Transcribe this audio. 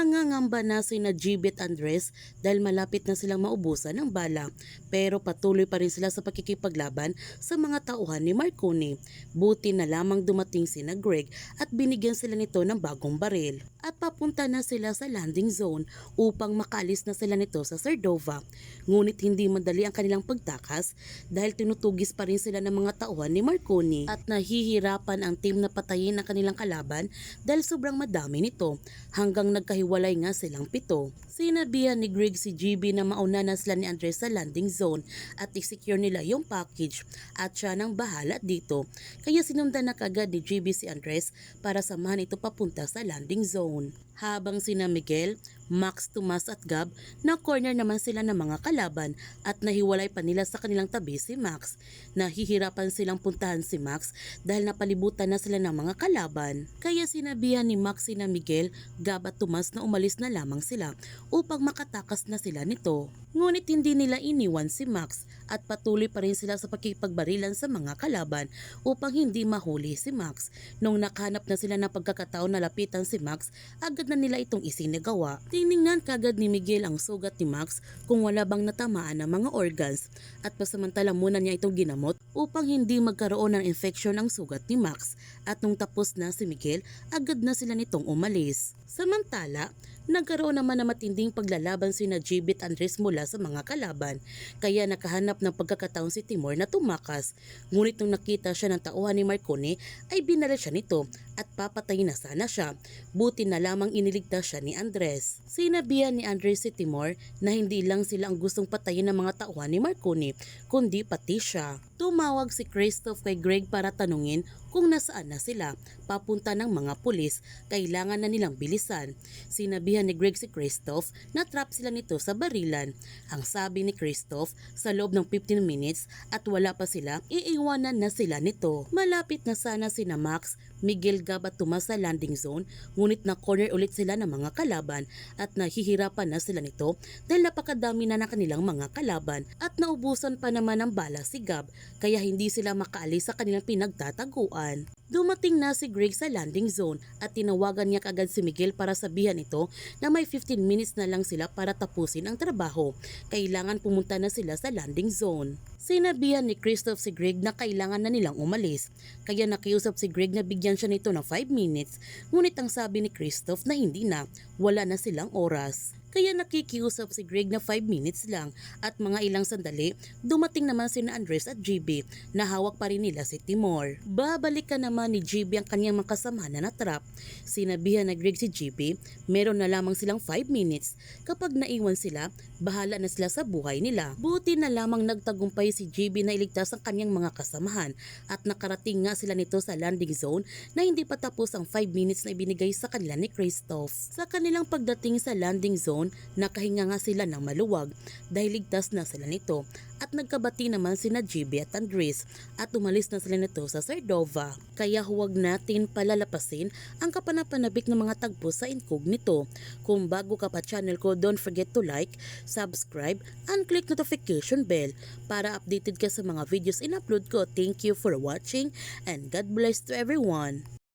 Nangangamba na sina GB at Andres dahil malapit na silang maubusan ng bala, pero patuloy pa rin sila sa pakikipaglaban sa mga tauhan ni Marconi. Buti na lamang dumating sina Greg at binigyan sila nito ng bagong baril. At papunta na sila sa landing zone upang makalis na sila nito sa Cerdova. Ngunit hindi madali ang kanilang pagtakas dahil tinutugis pa rin sila ng mga tauhan ni Marconi at nahihirapan ang team na patayin ang kanilang kalaban dahil sobrang madami nito hanggang nagkahiwalay nga silang 7. Sinabihan ni Greg si GB na mauna na sila ni Andres sa landing zone at i-secure nila yung package at siya nang bahala dito. Kaya sinundan na kagad ni GB si Andres para samahan ito papunta sa landing zone. Habang sina Miguel, Max, Tomas at Gab na corner naman sila ng mga kalaban at nahiwalay pa nila sa kanilang tabi si Max. Nahihirapan silang puntahan si Max dahil napalibutan na sila ng mga kalaban. Kaya sinabihan ni Max sina Miguel, Gab at Tomas na umalis na lamang sila upang makatakas na sila nito. Ngunit hindi nila iniwan si Max at patuloy pa rin sila sa pakikipagbarilan sa mga kalaban upang hindi mahuli si Max. Nung nakahanap na sila ng pagkakataon na lapitan si Max, agad na nila itong isinagawa. Tiningnan kagad ni Miguel ang sugat ni Max kung wala bang natamaan ng mga organs at pasamantala muna niya itong ginamot upang hindi magkaroon ng infection ang sugat ni Max. At nung tapos na si Miguel, agad na sila nitong umalis. Samantala, nagkaroon naman na matinding paglalaban sina GB at Andres mula sa mga kalaban, kaya nakahanap ng pagkakataon si Timor na tumakas. Ngunit nung nakita siya ng tauhan ni Marconi ay binaril siya nito at papatayin na sana siya. Buti na lamang iniligtas siya ni Andres. Sinabihan ni Andres si Timor na hindi lang sila ang gustong patayin ng mga tauhan ni Marconi, kundi pati siya. Tumawag si Christoph kay Greg para tanungin kung nasaan na sila. Papunta ng mga pulis, kailangan na nilang bilisan. Sinabihan ni Greg si Christoph na trap sila nito sa barilan. Ang sabi ni Christoph, sa loob ng 15 minutes at wala pa sila, iiwanan na sila nito. Malapit na sana sina Max, Miguel, Gab at Tomas sa landing zone, ngunit na-corner ulit sila ng mga kalaban at nahihirapan na sila nito dahil napakadami na ng kanilang mga kalaban at naubusan pa naman ng bala si Gab, kaya hindi sila makaalis sa kanilang pinagtataguan. Dumating na si Greg sa landing zone at tinawagan niya kagad si Miguel para sabihan ito na may 15 minutes na lang sila para tapusin ang trabaho. Kailangan pumunta na sila sa landing zone. Sinabihan ni Christoph si Greg na kailangan na nilang umalis, kaya nakiusap si Greg na bigyan siya nito ng 5 minutes, ngunit ang sabi ni Christoph na hindi na, wala na silang oras. Kaya nakikiusap si Greg na 5 minutes lang at mga ilang sandali, dumating naman sina Andres at GB na hawak pa rin nila si Timor. Babalikan naman ni GB ang kanyang makasama na natrap. Sinabihan na Greg si GB, meron na lamang silang 5 minutes. Kapag naiwan sila, bahala na sila sa buhay nila. Buti na lamang nagtagumpay si GB na iligtas ang kanyang mga kasamahan at nakarating nga sila nito sa landing zone na hindi pa tapos ang 5 minutes na ibinigay sa kanila ni Christoph. Sa kanilang pagdating sa landing zone, nakahinga nga sila ng maluwag dahil ligtas na sila nito at nagkabati naman sina GB at Andres at umalis na sila nito sa Cerdova. Kaya huwag natin palalapasin ang kapanapanabik ng mga tagpo sa incognito. Kung bago ka pa channel ko, don't forget to like, subscribe, and click notification bell para updated ka sa mga videos in-upload ko. Thank you for watching and God bless to everyone.